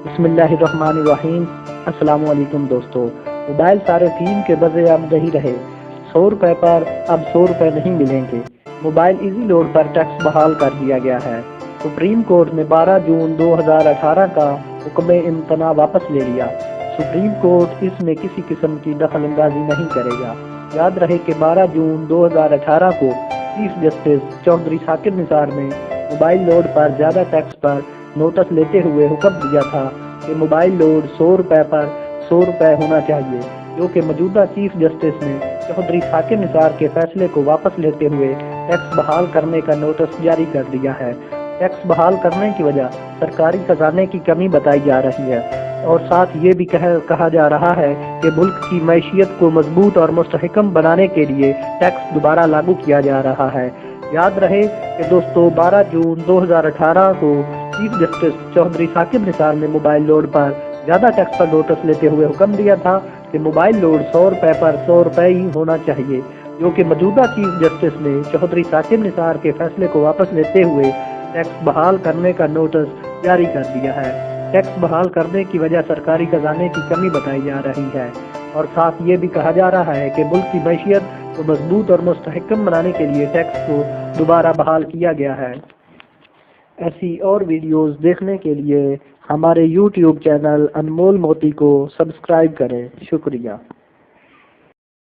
بسم اللہ الرحمن الرحیم۔ السلام علیکم دوستو۔ موبائل صارفین کے بزے اب نہیں رہے، 100 روپے پر اب 100 روپے نہیں ملیں گے۔ موبائل ایزی لوڈ پر ٹیکس بحال کر دیا گیا ہے۔ سپریم کورٹ نے 12 جون 2018 کا حکم امتناع واپس لے لیا۔ سپریم کورٹ اس میں کسی قسم کی دخل اندازی نہیں کرے گا۔ یاد رہے کہ 12 جون 2018 کو چیف جسٹس چودھری ثاقب نثار نے موبائل لوڈ پر زیادہ ٹیکس پر نوٹس لیتے ہوئے حکم دیا تھا کہ موبائل لوڈ 100 روپے پر 100 روپے ہونا چاہیے، جو کہ موجودہ چیف جسٹس نے چودھری ثاقب نثار کے فیصلے کو واپس لیتے ہوئے ٹیکس بحال کرنے کا نوٹس جاری کر دیا ہے۔ ٹیکس بحال کرنے کی وجہ سرکاری خزانے کی کمی بتائی جا رہی ہے، اور ساتھ یہ بھی کہا جا رہا ہے کہ ملک کی معیشت کو مضبوط اور مستحکم بنانے کے لیے ٹیکس دوبارہ لاگو کیا جا رہا ہے۔ یاد رہے کہ دوستو 12 جون 2018 کو چیف جسٹس چودھری ثاقب نثار نے موبائل لوڈ پر زیادہ ٹیکس پر نوٹس لیتے ہوئے حکم دیا تھا کہ موبائل لوڈ 100 روپے پر 100 روپے ہی ہونا چاہیے، جو کہ موجودہ چیف جسٹس نے چودھری ثاقب نثار کے فیصلے کو واپس لیتے ہوئے ٹیکس بحال کرنے کا نوٹس جاری کر دیا ہے۔ ٹیکس بحال کرنے کی وجہ سرکاری خزانے کی کمی بتائی جا رہی ہے، اور ساتھ یہ بھی کہا جا رہا ہے کہ ملک کی معیشت کو مضبوط اور مستحکم بنانے کے لیے ٹیکس کو دوبارہ بحال کیا گیا ہے۔ ایسی اور ویڈیوز دیکھنے کے لیے ہمارے YouTube چینل انمول موتی کو سبسکرائب کریں۔ شکریہ۔